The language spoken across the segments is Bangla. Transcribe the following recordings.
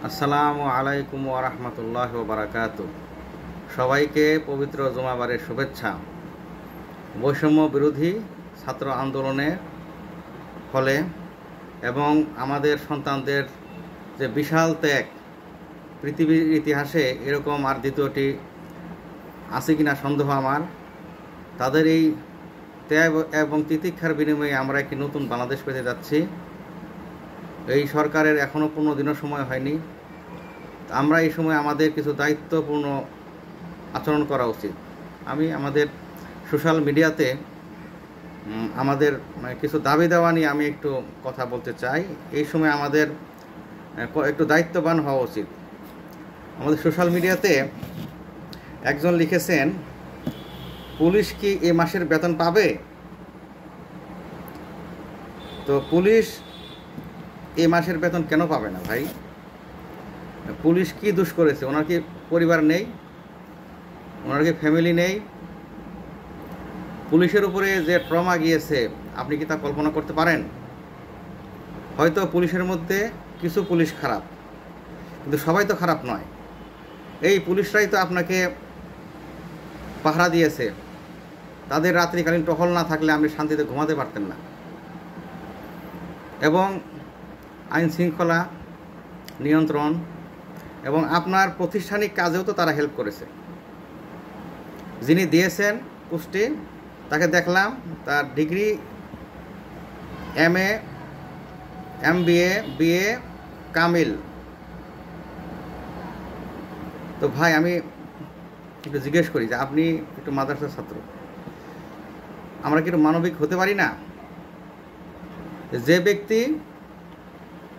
আসসালামু আলাইকুম ওয়া রাহমাতুল্লাহি ওয়া বারাকাতুহু। সবাইকে পবিত্র জুমাবারের শুভেচ্ছা। বৈষম্য বিরোধী ছাত্র আন্দোলনের ফলে এবং আমাদের সন্তানদের যে বিশাল ত্যাগ, পৃথিবীর ইতিহাসে এরকম আর দ্বিতীয়টি আছে কিনা সন্দেহ আমার। তাদের এই ত্যাগ এবং তিতিক্ষার বিনিময়ে আমরা একটি নতুন বাংলাদেশ পেতে যাচ্ছি। এই সরকারের এখনও 15 দিনও সময় হয়নি। আমরা এই সময় আমাদের কিছু দায়িত্বপূর্ণ আচরণ করা উচিত। আমি আমাদের সোশ্যাল মিডিয়াতে আমাদের কিছু দাবি দেওয়া নিয়ে আমি একটু কথা বলতে চাই। এই সময় আমাদের একটু দায়িত্ববান হওয়া উচিত। আমাদের সোশ্যাল মিডিয়াতে একজন লিখেছেন, পুলিশ কি এ মাসের বেতন পাবে? তো পুলিশ এই মাসের বেতন কেন পাবে না ভাই? পুলিশ কি দোষ করেছে? ওনার কি পরিবার নেই? ওনার কি ফ্যামিলি নেই? পুলিশের উপরে যে ট্রমা গিয়েছে আপনি কি তা কল্পনা করতে পারেন? হয়তো পুলিশের মধ্যে কিছু পুলিশ খারাপ, কিন্তু সবাই তো খারাপ নয়। এই পুলিশরাই তো আপনাকে পাহারা দিয়েছে। তাদের রাত্রিকালীন টহল না থাকলে আপনি শান্তিতে ঘুমাতে পারতেন না। এবং আইন শৃঙ্খলা নিয়ন্ত্রণ এবং আপনার প্রাতিষ্ঠানিক কাজেও তো তারা হেল্প করেছে। যিনি দিয়েছেন পোস্টে তাকে দেখলাম, তার degree MA MBA BA Kamil. তো ভাই আমি একটু জিজ্ঞেস করি যে আপনি একটু মাদ্রাসার ছাত্র, আমরা কি একটু মানবিক হতে পারি না? যে ব্যক্তি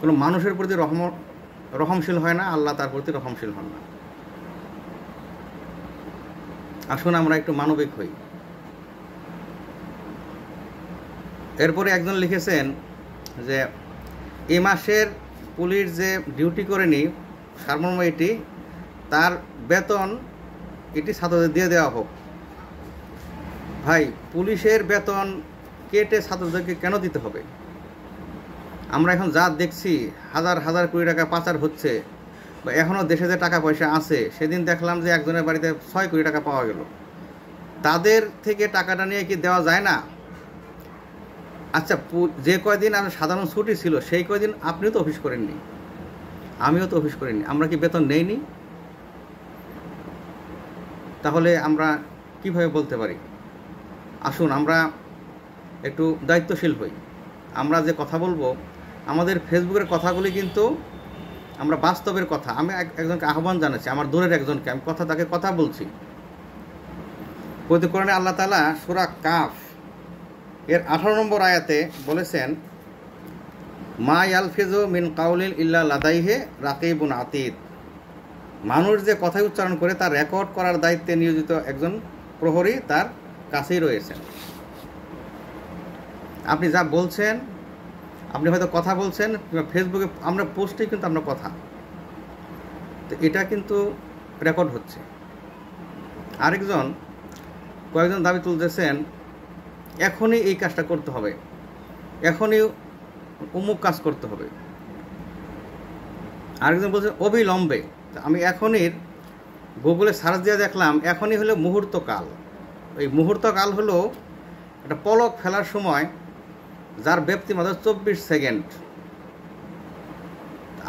কোনো মানুষের প্রতি রহমশীল হয় না, আল্লাহ তার প্রতি রহমশীল হন না। আসুন আমরা একটু মানবিক হই। এরপরে একজন লিখেছেন যে এই মাসের পুলিশ যে ডিউটি করেনি, সারমর্ম এটি, তার বেতন এটি ছাত্রদের দিয়ে দেওয়া হোক। ভাই, পুলিশের বেতন কেটে ছাত্রদেরকে কেন দিতে হবে? আমরা এখন যা দেখছি, হাজার হাজার কোটি টাকা পাচার হচ্ছে, বা এখনও দেশে যে টাকা পয়সা আছে, সেদিন দেখলাম যে একজনের বাড়িতে 6 কোটি টাকা পাওয়া গেল। তাদের থেকে টাকাটা নিয়ে কি দেওয়া যায় না? আচ্ছা, যে কয়দিন আপনার সাধারণ ছুটি ছিল সেই কয়দিন আপনিও তো অফিস করেননি, আমিও তো অফিস করিনি, আমরা কি বেতন নেইনি? তাহলে আমরা কিভাবে বলতে পারি? আসুন আমরা একটু দায়িত্বশীল হই। আমরা যে কথা বলবো, আমাদের ফেসবুকের কথাগুলি কিন্তু আমরা বাস্তবের কথা। আমি একজনকে আহ্বান জানাচ্ছি, আমার দূরের একজনকে আমি তাকে কথা বলছি। পবিত্র কোরআনে আল্লাহ তাআলা সূরা কাফ এর 18 নম্বর আয়াতে বলেছেন, মা ইয়ালফিজু মিন কাউলিন ইল্লা লাদাইহি রাকিবুন আতীদ। মানুষ যে কথাই উচ্চারণ করে তার রেকর্ড করার দায়িত্বে নিয়োজিত একজন প্রহরী তার কাছেই রয়েছেন। আপনি যা বলছেন, আপনি হয়তো কথা বলছেন কিংবা ফেসবুকে আমরা পোস্টেই কিন্তু আমরা কথা, তো এটা কিন্তু রেকর্ড হচ্ছে। কয়েকজন দাবি তুলতেছেন, এখনই এই কাজটা করতে হবে, এখনই অমুক কাজ করতে হবে। আরেকজন বলছেন অবিলম্বে। আমি এখনই গুগলে সার্চ দিয়ে দেখলাম, এখনই হলো মুহূর্তকাল। এই মুহূর্তকাল হলো একটা পলক ফেলার সময়, যার ব্যাপ্তি মাত্র 24 সেকেন্ড।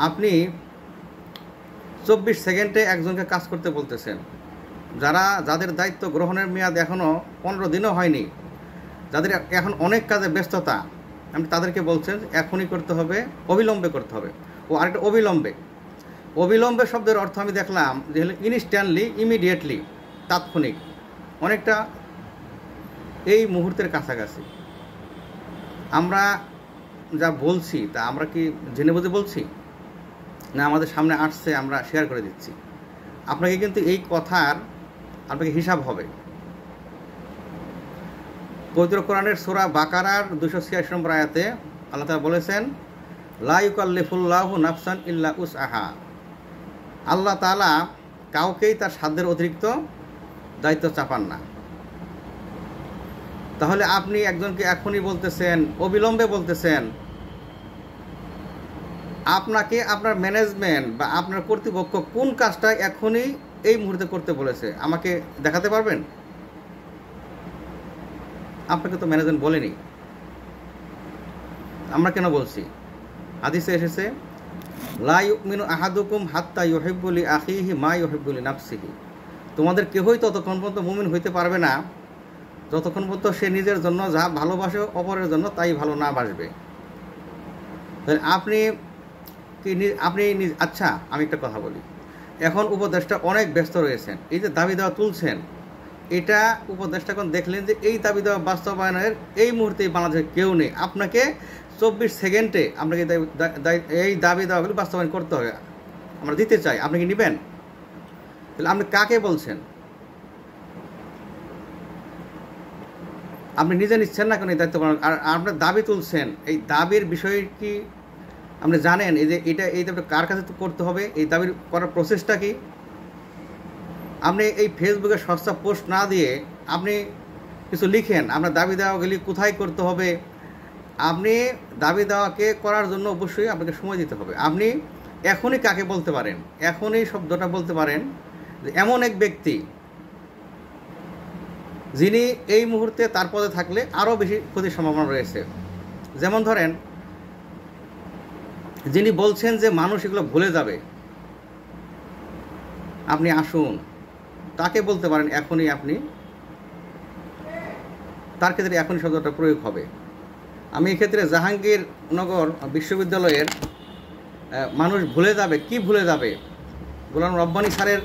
আপনি 24 সেকেন্ডে একজনকে কাজ করতে বলতেছেন। যাদের দায়িত্ব গ্রহণের মেয়াদ এখনও 15 দিনও হয়নি, যাদের এখন অনেক কাজে ব্যস্ততা, আপনি তাদেরকে বলছেন এখনই করতে হবে, অবিলম্বে করতে হবে। ও আরেকটা অবিলম্বে শব্দের অর্থ আমি দেখলাম যে হলো ইনস্ট্যান্টলি, ইমিডিয়েটলি, তাৎক্ষণিক, অনেকটা এই মুহূর্তের কাছাকাছি। আমরা যা বলছি তা আমরা কি জেনে বুঝে বলছি, না আমাদের সামনে আসছে আমরা শেয়ার করে দিচ্ছি? আপনাকে কিন্তু এই কথার আপনাকে হিসাব হবে। পবিত্র কোরআনের সূরা বাকারার 286 নম্বর আয়াতে আল্লাহ তাআলা বলেছেন, লা ইউকাল্লিফুল্লাহু নাফসান ইল্লা উসআহা। আল্লাহ তাআলা কাউকেই তার সাধ্যের অতিরিক্ত দায়িত্ব চাপান না। তাহলে আপনি একজনকে এখনই বলতেছেন, অবিলম্বে বলতেছেন, আপনাকে আপনার ম্যানেজমেন্ট বা আপনার কর্তৃপক্ষ কোন কাজটা এখনই এই মুহূর্তে করতে বলেছে আমাকে দেখাতে পারবেন? আপনাকে তো ম্যানেজমেন্ট বলেনি। আমরা কেন বলছি? হাদিসে এসেছে, লা ইউমিনু আহাদুকুম হাত্তা ইউহিব্বু লি আখিহি মা ইউহিব্বু লি নাফসিহি। তোমাদের কেউই ততক্ষণ পর্যন্ত মুমিন হইতে পারবে না যতক্ষণ পর্যন্ত সে নিজের জন্য যা ভালোবাসে অপরের জন্য তাই ভালো না বাসবে। আপনি আচ্ছা, আমি একটা কথা বলি। এখন উপদেষ্টা অনেক ব্যস্ত রয়েছেন, এই যে দাবি দেওয়া তুলছেন, এটা উপদেষ্টা এখন দেখলেন যে এই দাবি দেওয়া বাস্তবায়নের এই মুহূর্তে বাংলাদেশে কেউ নেই। আপনাকে 24 সেকেন্ডে আপনাকে এই দাবি দেওয়াগুলো বাস্তবায়ন করতে হবে। আমরা দিতে চাই, আপনি কি নেবেন? তাহলে আপনি কাকে বলছেন? আপনি নিজে নিচ্ছেন না কেন এই দায়িত্ব পালন? আর আপনার দাবি তুলছেন, এই দাবির বিষয় কি আপনি জানেন? এই যে এই দাবিটা কার কাছে করতে হবে, এই দাবির করার প্রসেসটা কি? আপনি এই ফেসবুকে সস্তা পোস্ট না দিয়ে আপনি কিছু লিখেন, আপনার দাবি দেওয়াগুলি কোথায় করতে হবে। আপনি দাবি দেওয়াকে করার জন্য অবশ্যই আপনাকে সময় দিতে হবে। আপনি এখনই কাকে বলতে পারেন, এখনই শব্দটা বলতে পারেন যে এমন এক ব্যক্তি যিনি এই মুহূর্তে তার পদে থাকলে আরও বেশি ক্ষতির সম্ভাবনা রয়েছে। যেমন ধরেন, যিনি বলছেন যে মানুষ এগুলো ভুলে যাবে, আপনি আসুন তাকে বলতে পারেন এখনই, আপনি তার ক্ষেত্রে এখনই শব্দটা প্রয়োগ হবে। আমি এক্ষেত্রে জাহাঙ্গীরনগর বিশ্ববিদ্যালয়ের মানুষ ভুলে যাবে, কি ভুলে যাবে, গোলাম রব্বানী স্যারের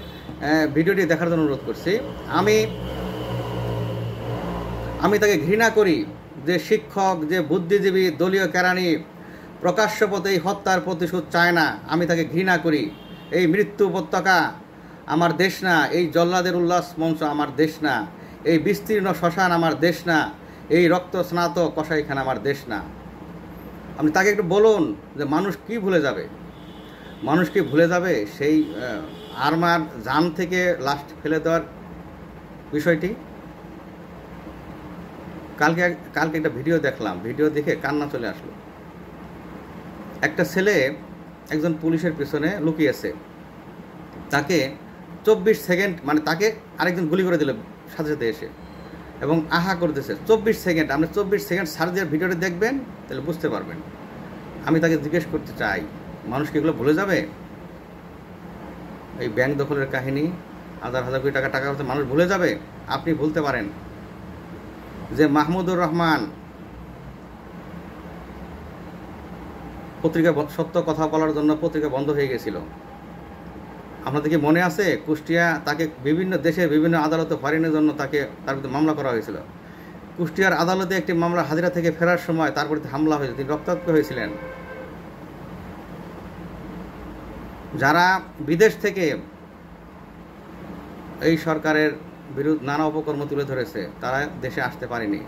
ভিডিওটি দেখার জন্য অনুরোধ করছি। আমি তাকে ঘৃণা করি যে শিক্ষক, যে বুদ্ধিজীবী, দলীয় কেরানি প্রকাশ্য পথে এই হত্যার প্রতিশোধ চায় না। আমি তাকে ঘৃণা করি। এই মৃত্যু উপত্যকা আমার দেশ না, এই জল্লাদের উল্লাস মঞ্চ আমার দেশ না, এই বিস্তীর্ণ শ্মশান আমার দেশ না, এই রক্ত স্নাত কসাইখানা আমার দেশ না। আপনি তাকে একটু বলুন যে মানুষ কি ভুলে যাবে? মানুষ কি ভুলে যাবে সেই আরমার জান থেকে লাস্ট ফেলে দেওয়ার বিষয়টি? কালকে একটা ভিডিও দেখলাম, ভিডিও দেখে কান্না চলে আসলো। একটা ছেলে একজন পুলিশের পিছনে লুকিয়েছে, তাকে 24 সেকেন্ড, মানে তাকে আরেকজন গুলি করে দিল সাথে সাথে এসে, এবং আহা করতেছে 24 সেকেন্ড। আপনি 24 সেকেন্ড সার্চ দিয়ে ভিডিওটি দেখবেন, তাহলে বুঝতে পারবেন। আমি তাকে জিজ্ঞেস করতে চাই, মানুষ কি এগুলো ভুলে যাবে? এই ব্যাংক দখলের কাহিনী, হাজার হাজার কোটি টাকা হচ্ছে, মানুষ ভুলে যাবে? আপনি ভুলতে পারেন যে মাহমুদুর রহমান পত্রিকা সত্য কথা বলার জন্য পত্রিকা বন্ধ হয়ে গেছিল। আপনাদের কি মনে আছে? কুষ্টিয়া তাকে বিভিন্ন দেশের বিভিন্ন আদালতে হয়রানির জন্য তার বিরুদ্ধে মামলা করা হয়েছিল। কুষ্টিয়ার আদালতে একটি মামলা হাজিরা থেকে ফেরার সময় তার বিরুদ্ধে হামলা হয়েছিল, তিনি রক্তাক্ত হয়েছিলেন। যারা বিদেশ থেকে এই সরকারের বিরুদ্ধে নানা অপকর্ম তুলে ধরেছে, তারা দেশে আসতে পারেনি।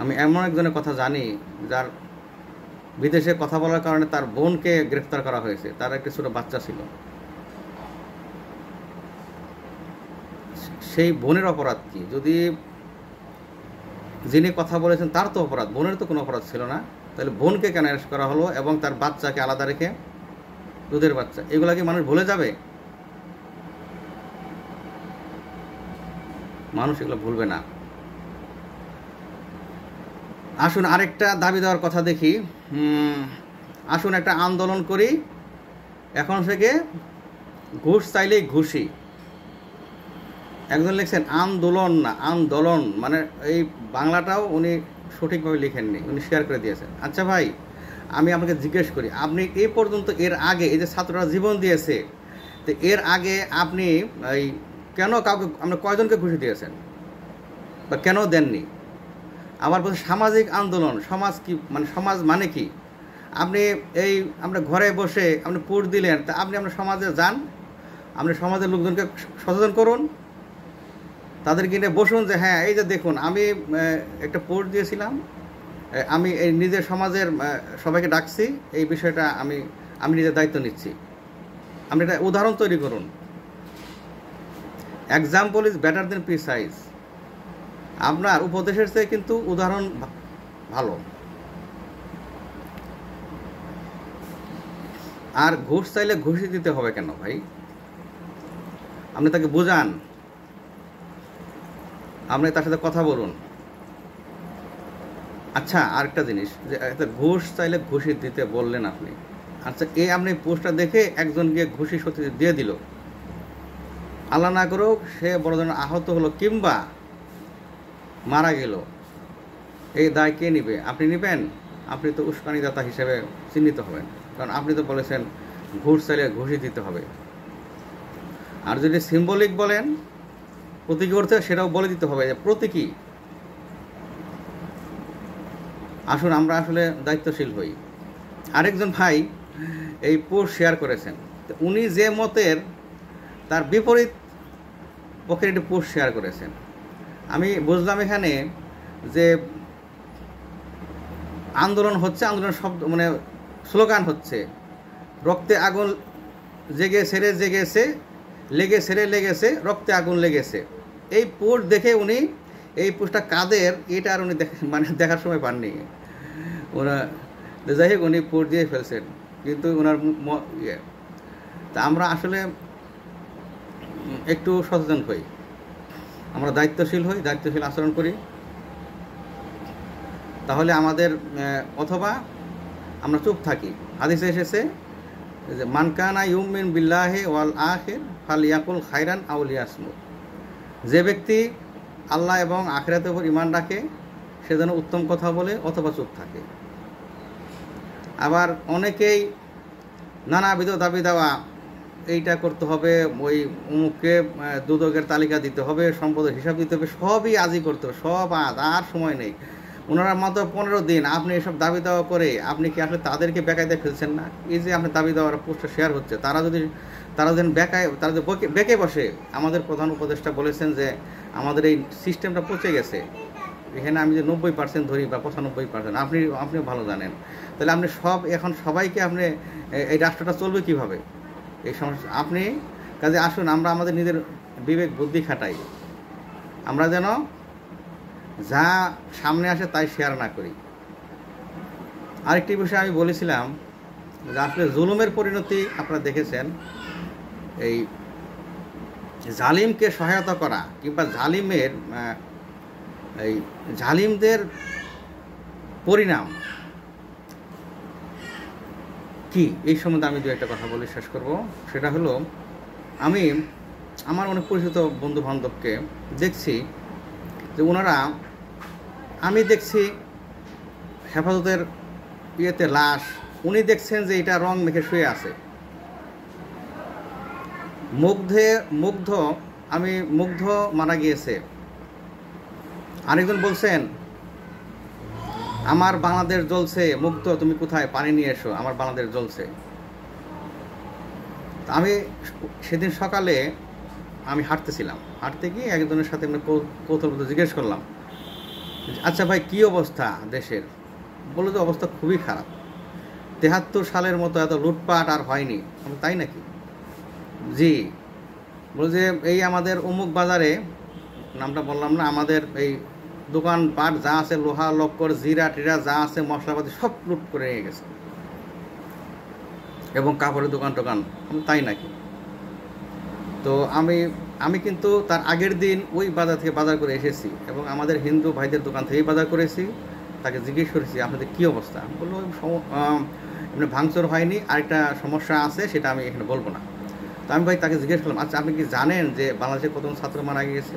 আমি এমন একজনের কথা জানি যার বিদেশে কথা বলার কারণে তার বোনকে গ্রেফতার করা হয়েছে, তার একটি ছোট বাচ্চা ছিল। সেই বোনের অপরাধ কি? যদি যিনি কথা বলেছেন তার তো অপরাধ, বোনের তো কোনো অপরাধ ছিল না, তাহলে বোনকে কেন অ্যারেস্ট করা হলো এবং তার বাচ্চাকে আলাদা রেখে, দুধের বাচ্চা, এগুলা কি মানুষ ভুলে যাবে? মানুষ এগুলো ভুলবে না। আসুন আরেকটা দাবি দেওয়ার কথা দেখি। আসুন একটা আন্দোলন করি, এখন থেকে ঘুষ চাইলেই ঘুষি। একজন লিখছেন আন্দোলন না আন্দোলন, মানে এই বাংলাটাও উনি সঠিকভাবে লিখেননি, উনি শেয়ার করে দিয়েছেন। আচ্ছা ভাই, আমি আপনাকে জিজ্ঞেস করি, আপনি এই পর্যন্ত এর আগে এই যে ছাত্ররা জীবন দিয়েছে, তো এর আগে আপনি এই কেন কাউকে, আপনি কয়জনকে ঘুষি দিয়েছেন বা কেন দেননি? আবার বলছে সামাজিক আন্দোলন, সমাজ কি মানে, সমাজ মানে কি? আপনি আমরা ঘরে বসে আপনি পোস্ট দিলেন, তা আপনি আপনার সমাজে যান, আপনি সমাজের লোকজনকে সচেতন করুন, তাদেরকে নিয়ে বসুন যে হ্যাঁ এই যে দেখুন আমি একটা পোস্ট দিয়েছিলাম, আমি এই নিজের সমাজের সবাইকে ডাকছি, এই বিষয়টা আমি নিজের দায়িত্ব নিচ্ছি। আপনি একটা উদাহরণ তৈরি করুন। Example is better then precise. আপনার উপদেশের চেয়ে কিন্তু উদাহরণ ভালো। আর ঘুষ চাইলে ঘুষই দিতে হবে কেন ভাই? আপনি তাকে বোঝান, আপনি তার সাথে কথা বলুন। আচ্ছা, আরেকটা জিনিস, যে একটা ঘুষ চাইলে ঘুষি দিতে বললেন আপনি। আচ্ছা, আপনি পোস্টটা দেখে একজন গিয়ে ঘুষি সত্যি দিয়ে দিল, আল্লাহ না করুক সে বড় ধরনের আহত হলো কিংবা মারা গেল, এই দায় কে নিবে? আপনি নেবেন? আপনি তো উস্কানিদাতা হিসেবে চিহ্নিত হবেন, কারণ আপনি তো বলেছেন ঘুষ চাইলে ঘুষি দিতে হবে। আর যদি সিম্বলিক বলেন প্রতীকী অর্থে, সেটাও বলে দিতে হবে যে প্রতীকী। আসুন আমরা আসলে দায়িত্বশীল হই। আরেকজন ভাই এই পোস্ট শেয়ার করেছেন, তো উনি যে মতের তার বিপরীত পক্ষের একটি পোস্ট শেয়ার করেছেন। আমি বুঝলাম এখানে যে আন্দোলন হচ্ছে, আন্দোলন শব্দ মানে স্লোগান হচ্ছে রক্তে আগুন জেগে সেরে জেগেছে, লেগে সেরে লেগেছে, রক্তে আগুন লেগেছে। এই পোস্ট দেখে উনি, এই পোস্টটা কাদের এটা আর উনি মানে দেখার সময় পাননি ওরা। যাই হোক, উনি পোস্ট দিয়ে ফেলছেন, কিন্তু ওনার তা আমরা আসলে একটু সচেতন হই, আমরা দায়িত্বশীল হই, দায়িত্বশীল আচরণ করি, তাহলে আমাদের অথবা আমরা চুপ থাকি। হাদিসে এসেছে যে মানকানা ইউমিন বিল্লাহি ওয়াল আখির ফালিয়াকুল খাইরান আও লিয়াসমুত, যে ব্যক্তি আল্লাহ এবং আখিরাতের উপর ঈমান রাখে সে যেন উত্তম কথা বলে অথবা চুপ থাকে। আবার অনেকেই নানাবিধ দাবি দেওয়া, এইটা করতে হবে, ওই অমুককে দুদকের তালিকা দিতে হবে, সম্পদের হিসাব দিতে হবে, সবই আজই করতে হবে, সব আজ, আর সময় নেই। ওনারা মাত্র 15 দিন, আপনি এসব দাবি দেওয়া করে আপনি কি আসলে তাদেরকে বেকায়দায় ফেলছেন না? এই যে আপনি দাবি দেওয়ার পোস্টে শেয়ার হচ্ছে, তারা যদি বেঁকে বসে। আমাদের প্রধান উপদেষ্টা বলেছেন যে আমাদের এই সিস্টেমটা পচে গেছে, এখানে আমি যে 90% ধরি বা 95%, আপনিও ভালো জানেন। তাহলে আপনি এখন সবাইকে আপনি এই রাষ্ট্রটা চলবে কিভাবে? এই সমস্যা আপনি কাজে আসুন আমরা আমাদের নিজের বিবেক বুদ্ধি খাটাই, আমরা যেন যা সামনে আসে তাই শেয়ার না করি। আরেকটি বিষয় আমি বলেছিলাম যে আসলে জুলুমের পরিণতি আপনারা দেখেছেন, এই জালিমকে সহায়তা করা কিংবা জালিমদের পরিণাম কি, এই সম্বন্ধে আমি দু একটা কথা বলে শেষ করব। সেটা হলো, আমার অনেক পরিচিত বন্ধু বান্ধবকে দেখছি যে ওনারা, আমি দেখছি হেফাজতের ইয়েতে লাশ, উনি দেখছেন যে এটা রং মেখে শুয়ে আছে। মুগ্ধ মারা গিয়েছে। আরেকজন বলছেন আমার বাংলাদেশ জ্বলছে, মুগ্ধ তুমি কোথায়, পানি নিয়ে এসো, আমার বাংলাদেশ জ্বলছে। আমি সেদিন সকালে আমি হাঁটতেছিলাম, হাঁটতে গিয়ে একজনের সাথে আমি কৌতূহল জিজ্ঞেস করলাম, আচ্ছা ভাই কী অবস্থা দেশের? বললো যে অবস্থা খুবই খারাপ, 73 সালের মতো এত লুটপাট আর হয়নি। আমি তাই নাকি? জি। বলে যে এই আমাদের অমুক বাজারে, নামটা বললাম না, আমাদের এই দোকানপাট যা আছে, লোহা লক্কর জিরা টিরা যা আছে, মশলাপাতি সব লুট করে নিয়ে গেছে, এবং কাপড়ের দোকান টোকান। তাই নাকি? তো আমি কিন্তু তার আগের দিন ওই বাজার থেকে বাজার করে এসেছি এবং আমাদের হিন্দু ভাইদের দোকান থেকেই বাজার করেছি। তাকে জিজ্ঞেস করেছি আপনাদের কী অবস্থা? বললো এমনি ভাঙচুর হয়নি, আরেকটা সমস্যা আছে, সেটা আমি এখানে বলবো না। তো আমি ভাই তাকে জিজ্ঞেস করলাম, আচ্ছা আপনি কি জানেন যে বাংলাদেশে কতজন ছাত্র মারা গিয়েছে?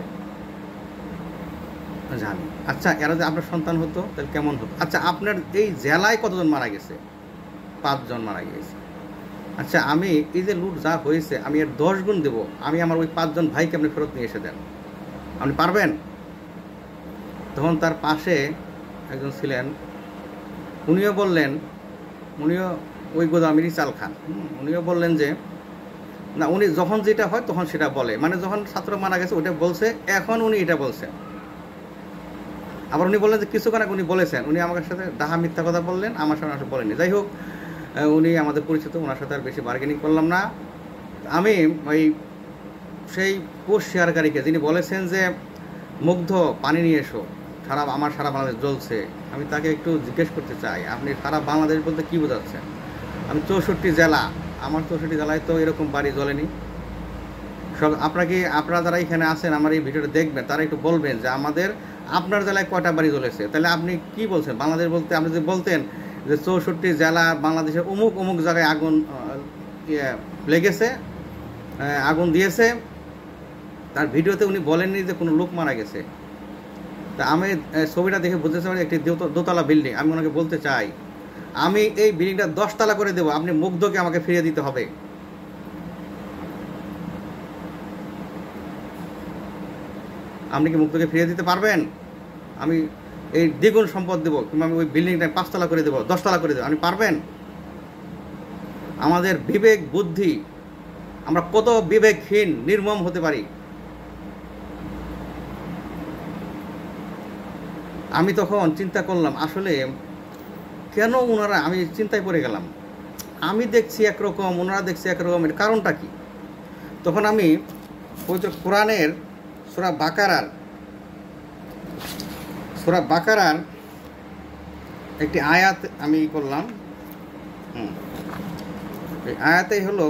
জানি। আচ্ছা এরা যে আপনার সন্তান হতো তাহলে কেমন হতো? আচ্ছা আপনার এই জেলায় কতজন মারা গেছে? 5 জন মারা গিয়েছে। আচ্ছা আমি এই যে লুট যা হয়েছে আমি এর 10 গুণ দেবো, আমি আমার ওই 5 জন ভাইকে আপনি ফেরত নিয়ে এসে দেন, আপনি পারবেন? তখন তার পাশে একজন ছিলেন, উনিও বললেন, উনিও ওই গোদামেরই চাল খান, উনিও বললেন যে না, উনি যখন যেটা হয় তখন সেটা বলে, মানে যখন ছাত্র মারা গেছে ওটা বলছে, এখন উনি এটা বলছেন। আবার উনি বললেন যে কিছুক্ষণ আগে উনি বলেছেন, উনি আমার সাথে ডাহা মিথ্যা কথা বললেন, আমার সামনে আসলে বলেনি। যাই হোক, উনি আমাদের পরিচিত, ওনার সাথে আর বেশি বার্গেনিং করলাম না। আমি ওই সেই পোস্ট শেয়ারকারীকে, যিনি বলেছেন যে মুগ্ধ পানি নিয়ে এসো, আমার সারা বাংলাদেশ জ্বলছে, আমি তাকে একটু জিজ্ঞেস করতে চাই, আপনি সারা বাংলাদেশ বলতে কী বোঝাচ্ছেন? আমি 64 জেলা আমার 64 জেলায় তো এরকম বাড়ি জ্বলেনি। সব আপনারা যারা এখানে আছেন আমার এই ভিডিওটা দেখবেন তারা একটু বলবেন যে আপনার জেলায় কয়টা বাড়ি জ্বলেছে। তাহলে আপনি কি বলছেন বাংলাদেশ বলতে, আপনি যদি বলতেন যে 64 জেলা বাংলাদেশের অমুক জায়গায় আগুন লেগেছে, আগুন দিয়েছে, তার ভিডিওতে উনি বলেননি যে কোনো লোক মারা গেছে। তা আমি ছবিটা দেখে বুঝতে পারি একটি দোতলা বিল্ডিং। আমি ওনাকে বলতে চাই আমি এই বিল্ডিংটা 10 তলা করে দেবো, আপনি মুগ্ধকে আমাকে ফিরিয়ে দিতে হবে। আপনি কি মুগ্ধকে ফিরিয়ে দিতে পারবেন? আমি এই দ্বিগুণ সম্পদ দেবো, কিংবা আমি ওই বিল্ডিংটা 5 তলা করে দেবো, 10 তলা করে দেবো, আপনি পারবেন? আমাদের বিবেক বুদ্ধি, আমরা কত বিবেকহীন নির্মম হতে পারি। আমি তখন চিন্তা করলাম আসলে কেন ওনারা, আমি চিন্তায় পড়ে গেলাম। আমি দেখছি একরকম, ওনারা দেখছি একরকম, এর কারণটা কি? তখন আমি পবিত্র কোরআনের সূরা বাকারার একটি আয়াত আমি করলাম। এই আয়াতেই হলো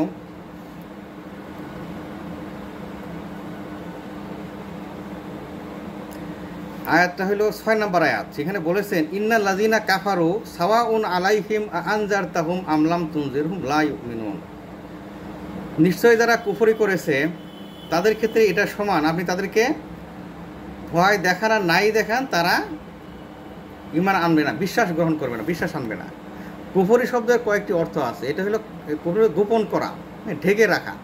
আয়াতটা হলো 6 নম্বর আয়াত। সেখানে বলেছেন ইন্নাল লাযিনা কাফারু সাওয়াউন আলাইহিম আনজারতাহুম আম লাম তুনজিরহুম লা ইউমিনুন। নিশ্চয়ই যারা কুফরি করেছে তাদের ক্ষেত্রে এটা সমান, আপনি তাদেরকে ভয় দেখান আর নাই দেখান, তারা ঈমান আনবে না, বিশ্বাস গ্রহণ করবে না, বিশ্বাস আনবে না। কুফরি শব্দের কয়েকটি অর্থ আছে। এটা হলো কুফরি গোপন করা, ঢেকে রাখা।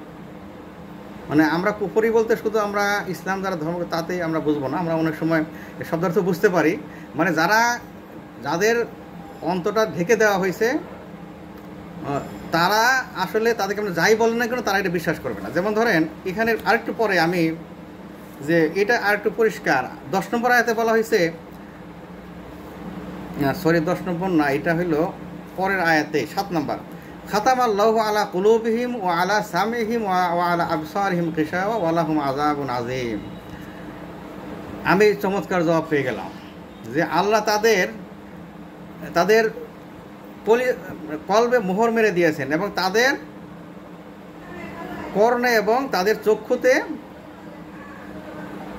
মানে আমরা কুফরি বলতে শুধু আমরা ইসলাম যারা ধর্ম তাতেই আমরা বুঝবো না, আমরা অনেক সময় শব্দার্থ বুঝতে পারি। মানে যাদের অন্তটা ঢেকে দেওয়া হয়েছে তারা আসলে তাদেরকে আমরা যাই বলেন না কেন তারা এটা বিশ্বাস করবে না। যেমন ধরেন এখানে আরেকটু পরে আমি যে এটা আরেকটু পরিষ্কার 10 নম্বর আয়াতে বলা হয়েছে, 10 নম্বর না, এটা হলো পরের আয়াতে 7 নম্বর। খাতামাল্লাহু আলা কুলুবিহিম ওয়া আলা সামিহিম ওয়া আলা আবসারিহিম গিশাওয়া ওয়া লাহুম আযাবুন আযীম। আমি চমৎকার জবাব পেয়ে গেলাম যে আল্লাহ তাদের কলবে মোহর মেরে দিয়েছেন এবং তাদের কর্ণে এবং তাদের চক্ষুতে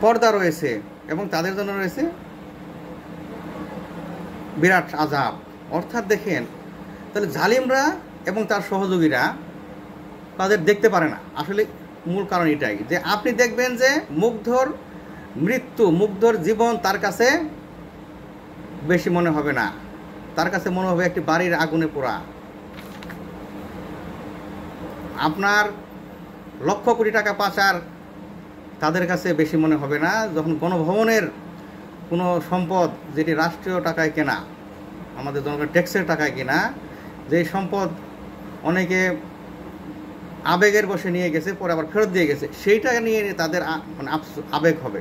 পর্দা রয়েছে এবং তাদের জন্য রয়েছে বিরাট আযাব। অর্থাৎ দেখেন তাহলে জালিমরা এবং তার সহযোগীরা তাদের দেখতে পারে না। আসলে মূল কারণ এটাই যে আপনি দেখবেন যে মুগ্ধর জীবন তার কাছে বেশি মনে হবে না, তার কাছে মনে হবে একটি বাড়ির আগুনে পোড়া। আপনার লক্ষ কোটি টাকা পাচার তাদের কাছে বেশি মনে হবে না যখন গণভবনের কোনো সম্পদ যেটি রাষ্ট্রীয় টাকায় কেনা, আমাদের জনগণের ট্যাক্সের টাকায় কেনা, যেই সম্পদ অনেকে আবেগের বসে নিয়ে গেছে পরে আবার ফেরত দিয়ে গেছে, সেইটা নিয়ে তাদের মানে আবেগ হবে।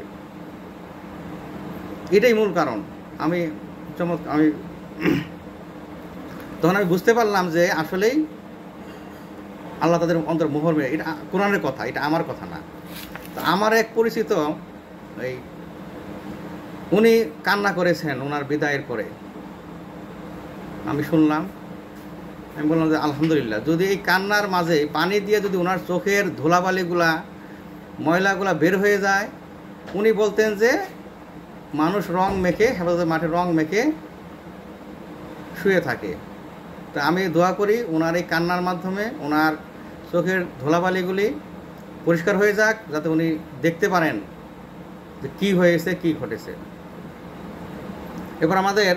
এটাই মূল কারণ। আমি তখন আমি বুঝতে পারলাম যে আসলেই আল্লাহ তাদের অন্তর মোহর মেরে, এটা কোরআনের কথা, এটা আমার কথা না। তো আমার এক পরিচিত উনি কান্না করেছেন ওনার বিদায়ের পরে, আমি শুনলাম। আমি বললাম যে আলহামদুলিল্লাহ, যদি এই কান্নার মাঝে পানি দিয়ে যদি ওনার চোখের ধুলাবালিগুলা ময়লাগুলা বের হয়ে যায়, উনি বলতেন যে মানুষ রং মেখে হেফাজতের মাঠে রং মেখে শুয়ে থাকে। তো আমি দোয়া করি ওনার এই কান্নার মাধ্যমে ওনার চোখের ধুলাবালিগুলি পরিষ্কার হয়ে যাক, যাতে উনি দেখতে পারেন যে কী হয়েছে, কী ঘটেছে। এবার আমাদের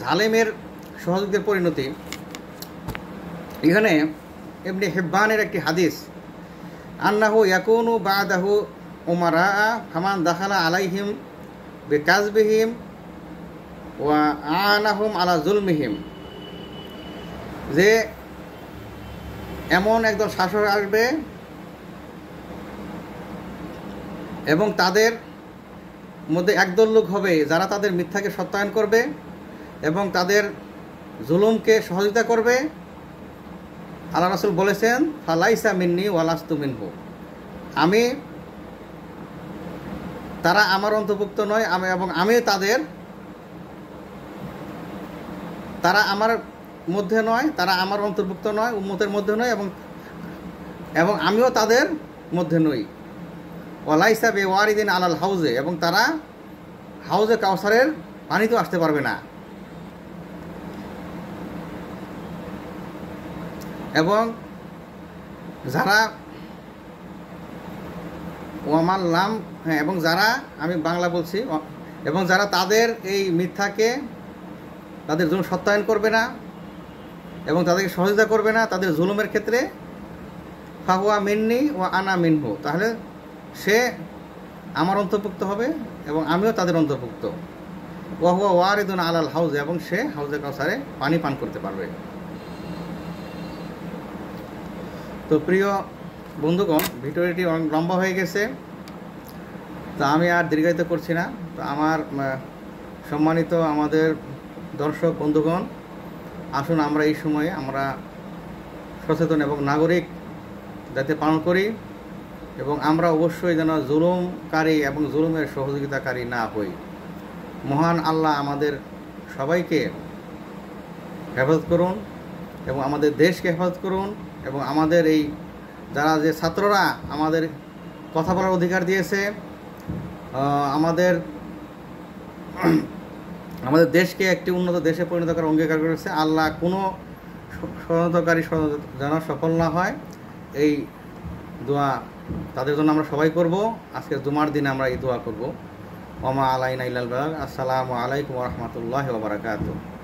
জালেমের সহযোগীদের পরিণতি, এখানে ইবনে হিব্বানের একটি হাদিস, আন্নাহু ইয়াকুনু বাদাহু উমারা ফামান দাখালা আলাইহিম বিকাজবিহিম ওয়া আনাহুম আলা জুলমিহিম, যে এমন একদল শাসক আসবে এবং তাদের মধ্যে একদল লোক হবে যারা তাদের মিথ্যাকে সত্যায়ন করবে এবং তাদের জুলুমকে সহযোগিতা করবে। আল্লাহ রাসূল বলেছেন ফালাইসা মিন্নি ওয়ালাস্তু মিনহু, তারা আমার অন্তর্ভুক্ত নয়, এবং আমি তারা আমার মধ্যে নয়, তারা আমার অন্তর্ভুক্ত নয়, উম্মতের মধ্যে নয়, এবং আমিও তাদের মধ্যে নই। ওয়ালাইসা বে ওয়ারিদিন আলাল হাউজে, এবং তারা হাউজে কাউসারের পানিতেও আসতে পারবে না। এবং যারা ওয়ামাল নাম, হ্যাঁ, এবং যারা, আমি বাংলা বলছি, এবং যারা তাদের এই মিথ্যাকে, তাদের জন্য সত্যায়ন করবে না এবং তাদেরকে সহযোগিতা করবে না তাদের জুলুমের ক্ষেত্রে, ফাহুয়া মিন্নি ও আনা মিনহু, তাহলে সে আমার অন্তর্ভুক্ত হবে এবং আমিও তাদের অন্তর্ভুক্ত। ওয়াহুয়া ওয়ারিদুন আলাল হাউজে, এবং সে হাউজে কাউসারে পানি পান করতে পারবে। তো প্রিয় বন্ধুগণ, ভিডিওটি অনেক লম্বা হয়ে গেছে, তো আমি আর দীর্ঘায়িত করছি না। তো আমার সম্মানিত আমাদের দর্শক বন্ধুগণ, আসুন আমরা এই সময়ে আমরা সচেতন এবং নাগরিক যাতে পালন করি, এবং আমরা অবশ্যই যেন জুলুমকারী এবং জুলুমের সহযোগিতাকারী না হই। মহান আল্লাহ আমাদের সবাইকে হেফাজত করুন এবং আমাদের দেশকে হেফাজত করুন, এবং আমাদের এই যারা যে ছাত্ররা আমাদের কথা বলার অধিকার দিয়েছে, আমাদের দেশকে একটি উন্নত দেশে পরিণত করার অঙ্গীকার করেছে, আল্লাহ কোনো ষড়যন্ত্রকারী যেন সফল না হয়, এই দোয়া তাদের জন্য আমরা সবাই করব। আজকের জুমার দিনে আমরা এই দোয়া করব। ওমা আলাইনা ইল্লাল বালাগ। আসসালামু আলাইকুম ওয়া রাহমাতুল্লাহি ওয়া বারাকাতুহু।